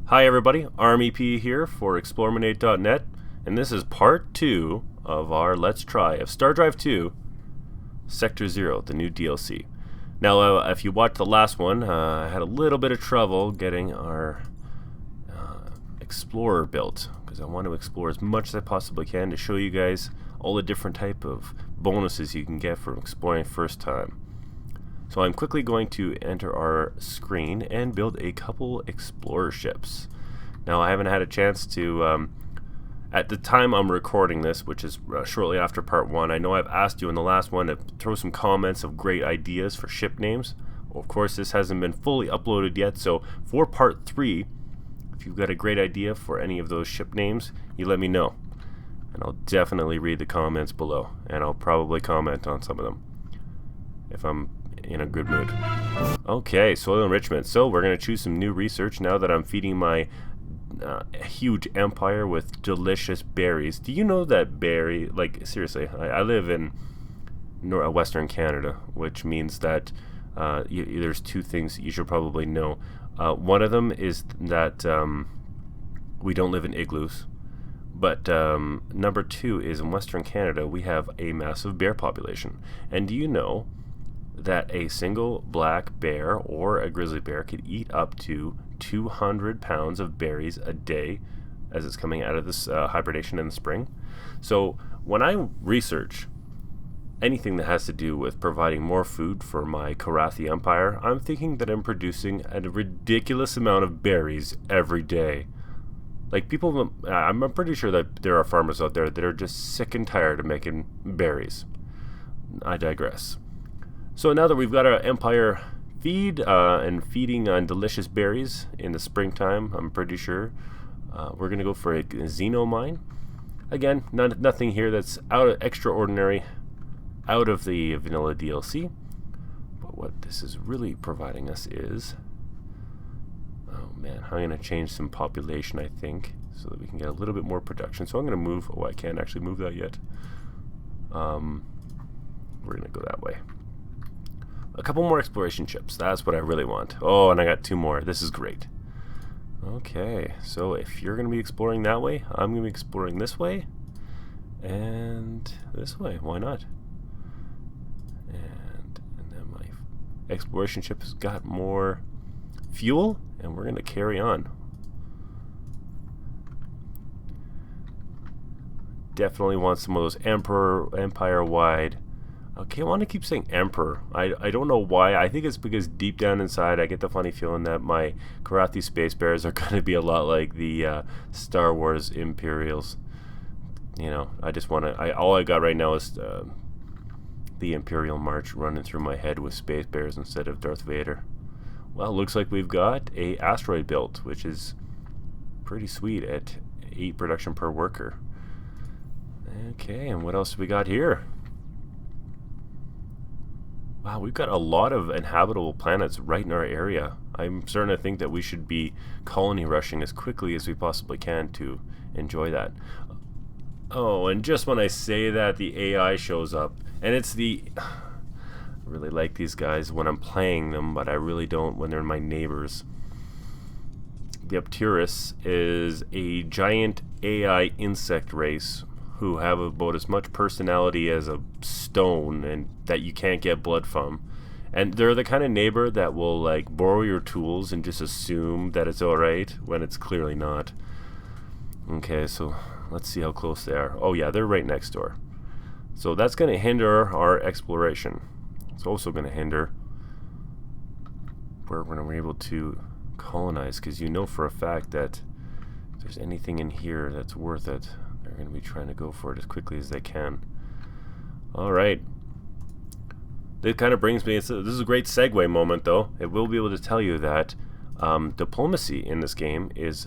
Hi everybody, Army Pea here for Explorminate.net, and this is part 2 of our Let's Try of StarDrive 2 Sector 0, the new DLC. Now, if you watched the last one, I had a little bit of trouble getting our Explorer built, because I want to explore as much as I possibly can to show you guys all the different type of bonuses you can get from exploring first time. So I'm quickly going to enter our screen and build a couple Explorer ships. Now I haven't had a chance to, at the time I'm recording this, which is shortly after part 1, I know I've asked you in the last one to throw some comments of great ideas for ship names. Well, of course this hasn't been fully uploaded yet, so for part 3, if you've got a great idea for any of those ship names, you let me know. And I'll definitely read the comments below, and I'll probably comment on some of them if I'm in a good mood. Okay, soil enrichment. So we're going to choose some new research now that I'm feeding my huge empire with delicious berries. Do you know that berry, like seriously, I live in Western Canada, which means that there's two things that you should probably know. One of them is that we don't live in igloos. But number 2 is in Western Canada we have a massive bear population. And do you know that a single black bear or a grizzly bear could eat up to 200 pounds of berries a day as it's coming out of this hibernation in the spring? So when I research anything that has to do with providing more food for my Karathi empire, I'm thinking that I'm producing a ridiculous amount of berries every day. Like people, I'm pretty sure that there are farmers out there that are just sick and tired of making berries. I digress. So now that we've got our empire and feeding on delicious berries in the springtime, I'm pretty sure we're going to go for a Xeno mine. Again, nothing here that's extraordinary out of the vanilla DLC. But what this is really providing us is, oh man, I'm going to change some population, I think, so that we can get a little bit more production. So I'm going to move, I can't actually move that yet. We're going to go that way. A couple more exploration ships. That's what I really want. Oh, and I got 2 more. This is great. Okay, so if you're going to be exploring that way, I'm going to be exploring this way and this way. Why not? And then my exploration ship has got more fuel, and we're going to carry on. Definitely want some of those empire-wide. Okay, I want to keep saying Emperor. I don't know why. I think it's because deep down inside I get the funny feeling that my Karathi Space Bears are going to be a lot like the Star Wars Imperials. You know, I just want to... all I got right now is the Imperial March running through my head with Space Bears instead of Darth Vader. Well, looks like we've got a asteroid built, which is pretty sweet at 8 production per worker. Okay, and what else do we got here? Wow, we've got a lot of inhabitable planets right in our area. I'm starting to think that we should be colony rushing as quickly as we possibly can to enjoy that. Oh, and just when I say that, the AI shows up. And it's the... I really like these guys when I'm playing them, but I really don't when they're my neighbors. The Apteris is a giant AI insect race who have about as much personality as a stone and that you can't get blood from. And they're the kind of neighbor that will like borrow your tools and just assume that it's alright when it's clearly not. Okay, so let's see how close they are. Oh yeah, they're right next door. So that's going to hinder our exploration. It's also going to hinder where we're able to colonize, because you know for a fact that if there's anything in here that's worth it, they're going to be trying to go for it as quickly as they can. Alright. That kind of brings me, this is a great segue moment though. It will be able to tell you that diplomacy in this game is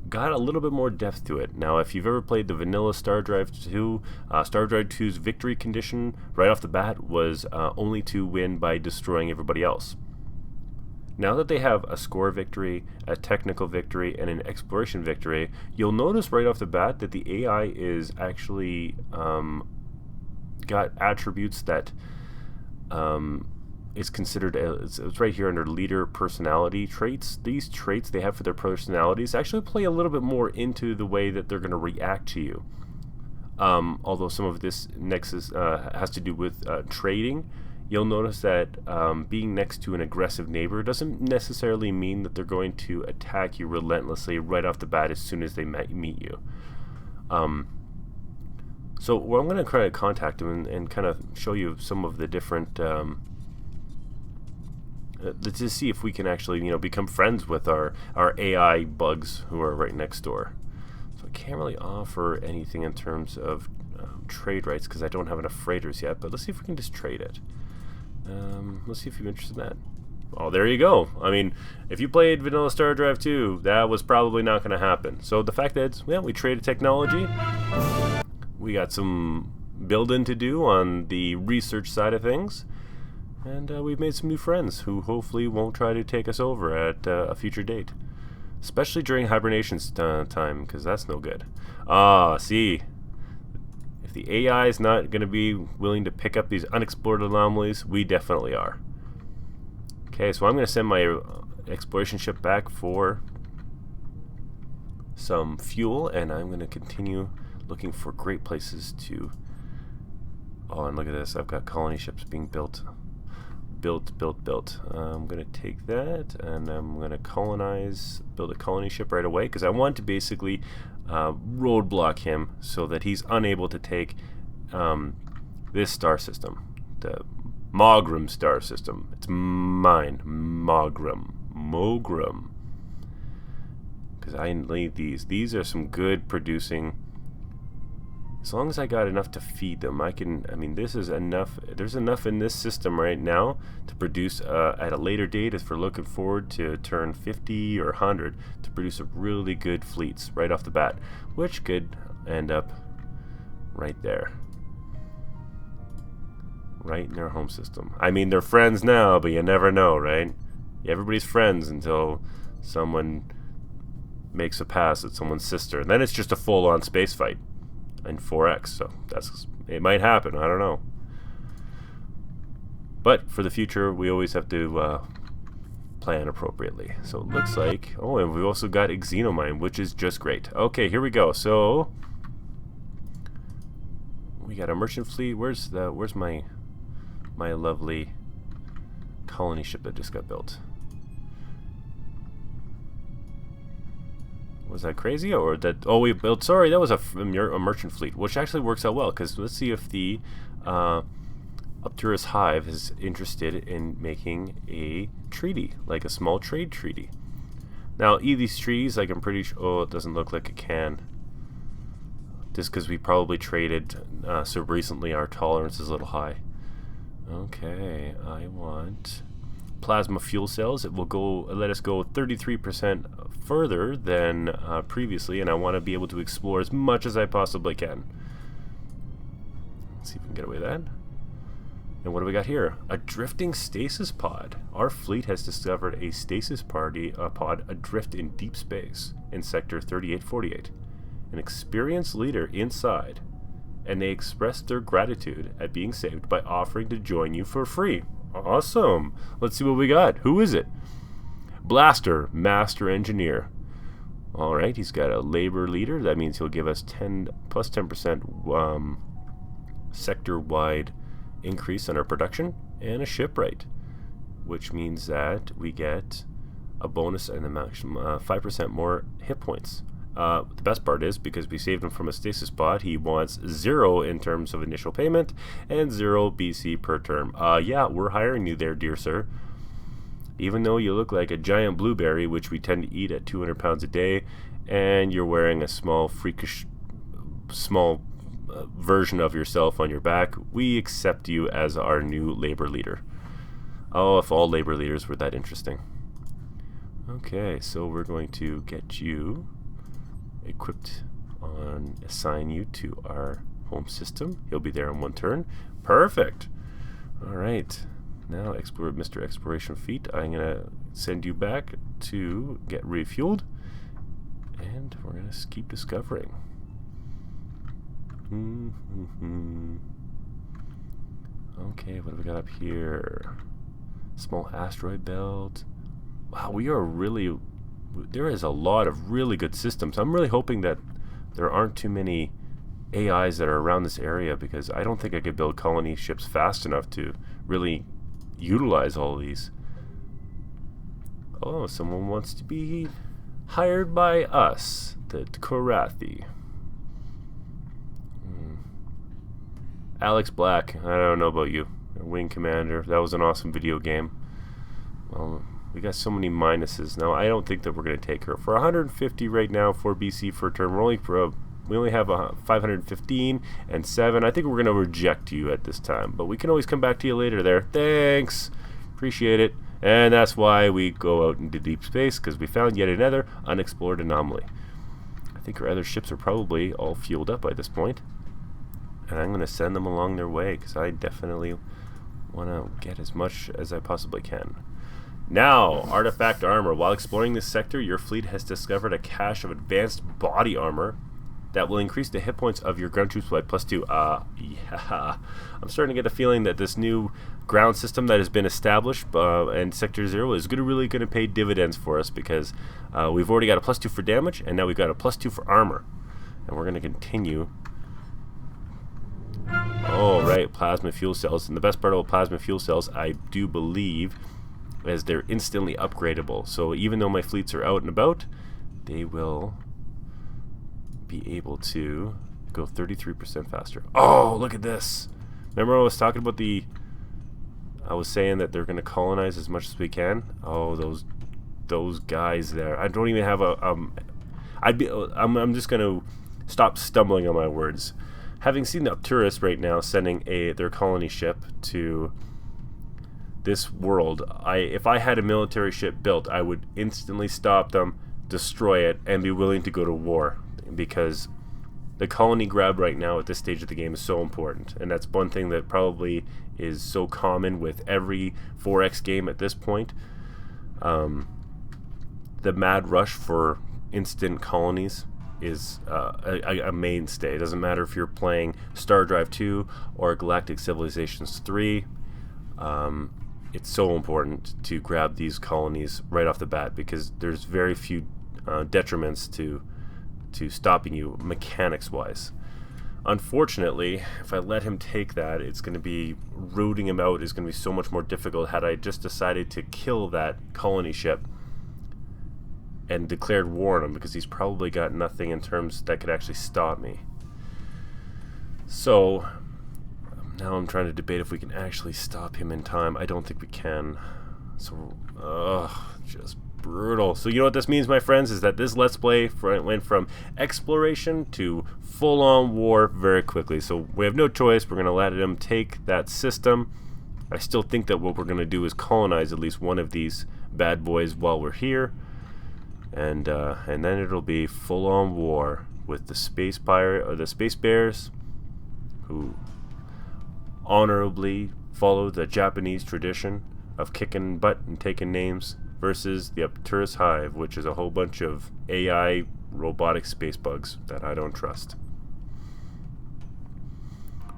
got a little bit more depth to it. Now, if you've ever played the vanilla StarDrive 2, StarDrive 2's victory condition right off the bat was only to win by destroying everybody else. Now that they have a score victory, a technical victory, and an exploration victory, you'll notice right off the bat that the AI is actually got attributes that is considered it's right here under leader personality traits. These traits they have for their personalities actually play a little bit more into the way that they're going to react to you. Although some of this nexus has to do with trading, you'll notice that being next to an aggressive neighbor doesn't necessarily mean that they're going to attack you relentlessly right off the bat as soon as they meet you. So I'm going to try to contact them and kind of show you some of the different to see if we can actually, become friends with our AI bugs who are right next door. So I can't really offer anything in terms of trade rights because I don't have enough freighters yet, but let's see if we can just trade it. Let's see if you're interested in that. Oh, there you go. I mean, if you played vanilla StarDrive 2, that was probably not going to happen. So the fact that we traded technology, we got some building to do on the research side of things, and we've made some new friends who hopefully won't try to take us over at a future date, especially during hibernation time, because that's no good. See, if the AI is not going to be willing to pick up these unexplored anomalies, we definitely are. Okay, so I'm going to send my exploration ship back for some fuel, and I'm going to continue looking for great places to... Oh, and look at this. I've got colony ships being built. Built. I'm going to take that, and I'm going to build a colony ship right away, because I want to basically roadblock him so that he's unable to take this star system, the Mogram star system. It's mine. Mogram. Because I need these. These are some good producing. As long as I got enough to feed them, I mean, this is enough. There's enough in this system right now to produce at a later date, if we're looking forward to turn 50 or 100, to produce a really good fleets right off the bat, which could end up right there. Right in their home system. I mean, they're friends now, but you never know, right? Everybody's friends until someone makes a pass at someone's sister. And then it's just a full-on space fight in 4X. So it might happen. I don't know. But for the future, we always have to plan appropriately. So it looks like... Oh, and we've also got Explorminate, which is just great. Okay, here we go. So... we got a merchant fleet. Where's my lovely colony ship that just got built? Was that crazy, or that? Oh, we built. Sorry, that was a merchant fleet, which actually works out well. Because let's see if the Upturus Hive is interested in making a treaty, like a small trade treaty. Now, these treaties, like I'm pretty sure. Oh, it doesn't look like it can. Just because we probably traded so recently, our tolerance is a little high. Okay, I want plasma fuel cells. It will let us go 33% further than previously, and I want to be able to explore as much as I possibly can. Let's see if we can get away with that. And what do we got here? A drifting stasis pod. Our fleet has discovered a stasis pod adrift in deep space in sector 3848. An experienced leader inside, and they expressed their gratitude at being saved by offering to join you for free. Awesome. Let's see what we got. Who is it? Blaster, Master Engineer. Alright, he's got a labor leader. That means he'll give us 10% sector-wide increase in our production, and a shipwright, which means that we get a bonus and a maximum 5% more hit points. The best part is, because we saved him from a stasis pod, he wants 0 in terms of initial payment and 0 BC per term. Yeah, we're hiring you there, dear sir. Even though you look like a giant blueberry, which we tend to eat at 200 pounds a day, and you're wearing a freakish version of yourself on your back, we accept you as our new labor leader. Oh, if all labor leaders were that interesting. Okay, so we're going to get you equipped assign you to our home system. He'll be there in 1 turn. Perfect. Alright, now Mr. Exploration Fleet, I'm gonna send you back to get refueled, and we're gonna keep discovering. Okay, what do we got up here? Small asteroid belt. Wow, we are really... There is a lot of really good systems. I'm really hoping that there aren't too many AIs that are around this area, because I don't think I could build colony ships fast enough to really utilize all of these. Oh, someone wants to be hired by us, the Korathi. Alex Black, I don't know about you. Wing Commander, that was an awesome video game. Well, we got so many minuses. Now, I don't think that we're going to take her. For 150 right now, 4 BC for a turn, we only have 515 and 7. I think we're going to reject you at this time, but we can always come back to you later there. Thanks. Appreciate it. And that's why we go out into deep space, because we found yet another unexplored anomaly. I think our other ships are probably all fueled up by this point. And I'm going to send them along their way, because I definitely want to get as much as I possibly can. Now, artifact armor. While exploring this sector, your fleet has discovered a cache of advanced body armor that will increase the hit points of your ground troops by +2. Yeah. I'm starting to get a feeling that this new ground system that has been established in Sector 0 is really going to pay dividends for us, because we've already got a +2 for damage, and now we've got a +2 for armor. And we're going to continue. Oh, right, plasma fuel cells. And the best part about plasma fuel cells, I do believe, is they're instantly upgradable. So even though my fleets are out and about, they will be able to go 33% faster. Oh, look at this. Remember I was talking about I was saying that they're going to colonize as much as we can. Oh, those guys there. I don't even have I'm just going to stop stumbling on my words. Having seen the Arcturus right now sending their colony ship to this world, if I had a military ship built, I would instantly stop them, destroy it, and be willing to go to war, because the colony grab right now at this stage of the game is so important. And that's one thing that probably is so common with every 4X game at this point. The mad rush for instant colonies is a mainstay. It doesn't matter if you're playing StarDrive 2 or Galactic Civilizations 3. It's so important to grab these colonies right off the bat, because there's very few detriments to stopping you mechanics wise. Unfortunately, if I let him take that, it's going to be rooting him out is going to be so much more difficult. Had I just decided to kill that colony ship and declared war on him, because he's probably got nothing in terms that could actually stop me. So now I'm trying to debate if we can actually stop him in time. I don't think we can. So, just brutal. So you know what this means, my friends, is that this Let's Play went from exploration to full-on war very quickly. So we have no choice. We're going to let him take that system. I still think that what we're going to do is colonize at least one of these bad boys while we're here. And then it'll be full-on war with the space pirate or the space bears, who honorably follow the Japanese tradition of kicking butt and taking names, versus the Arcturus Hive, which is a whole bunch of AI robotic space bugs that I don't trust.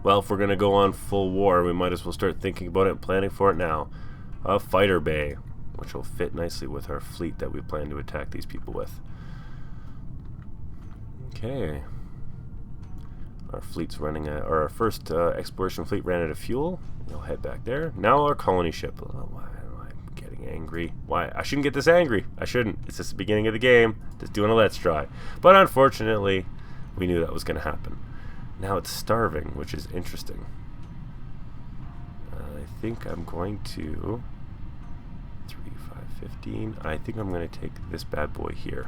Well, if we're going to go on full war, we might as well start thinking about it and planning for it now. A fighter bay, which will fit nicely with our fleet that we plan to attack these people with. Okay. Our fleet's running our first exploration fleet ran out of fuel. We'll head back there. Now our colony ship. Oh, why am I getting angry? Why? I shouldn't get this angry. I shouldn't. It's just the beginning of the game. Just doing a let's try. But unfortunately, we knew that was going to happen. Now it's starving, which is interesting. I think I'm going to 3, 5, 15. I think I'm going to take this bad boy here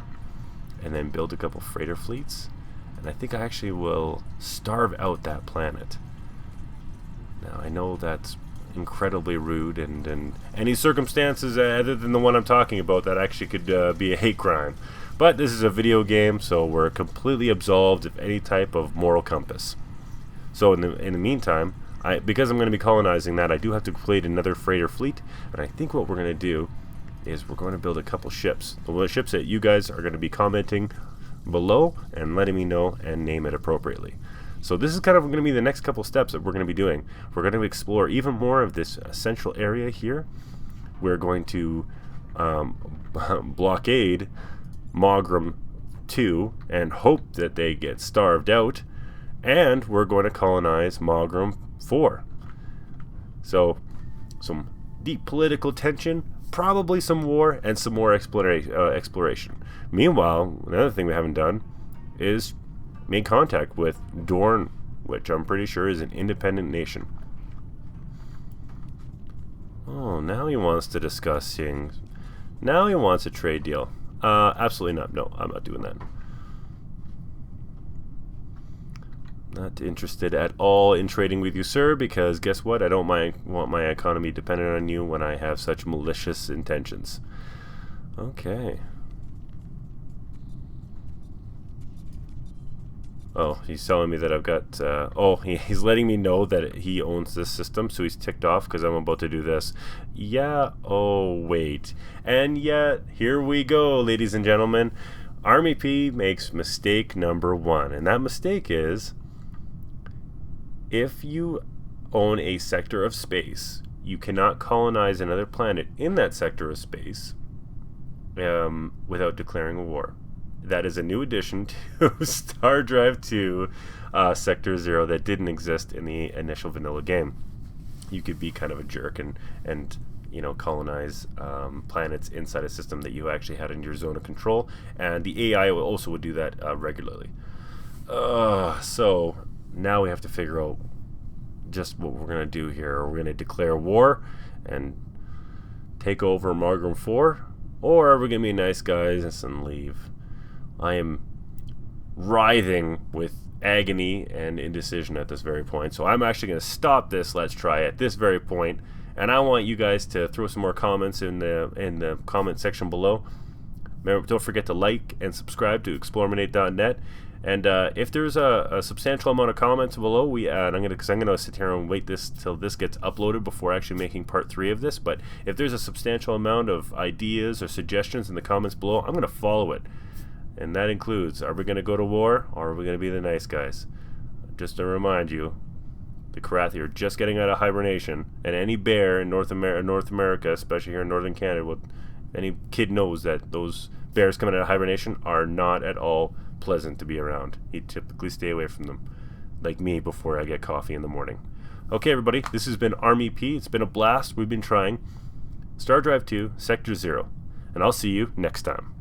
and then build a couple freighter fleets. And I think I actually will starve out that planet. Now, I know that's incredibly rude, and in any circumstances other than the one I'm talking about, that actually could be a hate crime. But this is a video game, so we're completely absolved of any type of moral compass. So in the meantime, because I'm going to be colonizing that, I do have to complete another freighter fleet, and I think what we're going to do is we're going to build a couple ships. The ships that you guys are going to be commenting below and letting me know and name it appropriately. So this is kind of going to be the next couple steps that we're going to be doing. We're going to explore even more of this central area here, we're going to blockade Mogram 2 and hope that they get starved out, and we're going to colonize Mogram 4. So some deep political tension, probably some war, and some more exploration. Meanwhile, another thing we haven't done is made contact with Dorne, which I'm pretty sure is an independent nation. Oh, now he wants to discuss things. Now he wants a trade deal. Absolutely not. No, I'm not doing that. Not interested at all in trading with you, sir, because guess what? I don't want my economy dependent on you when I have such malicious intentions. Okay. Oh, he's telling me that I've got... he's letting me know that he owns this system, so he's ticked off because I'm about to do this. Yeah, oh, wait. And yet, here we go, ladies and gentlemen. Army Pea makes mistake number 1, and that mistake is... if you own a sector of space, you cannot colonize another planet in that sector of space without declaring a war. That is a new addition to StarDrive 2 Sector 0 that didn't exist in the initial vanilla game. You could be kind of a jerk and you know, colonize planets inside a system that you actually had in your zone of control, and the AI also would do that regularly. So now we have to figure out just what we're going to do here. Are we going to declare war and take over Mogram 4, or are we going to be nice guys and leave? I am writhing with agony and indecision at this very point, so I'm actually going to stop this Let's Try at this very point, and I want you guys to throw some more comments in the comment section below. Remember, don't forget to like and subscribe to Explorminate.net. And if there's a substantial amount of comments below, I'm gonna sit here and wait till this gets uploaded before actually making part 3 of this. But if there's a substantial amount of ideas or suggestions in the comments below, I'm gonna follow it. And that includes: are we gonna go to war, or are we gonna be the nice guys? Just to remind you, the Karathi are just getting out of hibernation, and any bear in North America, especially here in northern Canada, any kid knows that those bears coming out of hibernation are not at all pleasant to be around. You typically stay away from them, like me before I get coffee in the morning. Okay, everybody, this has been Army Pea. It's been a blast. We've been trying StarDrive 2 Sector 0, and I'll see you next time.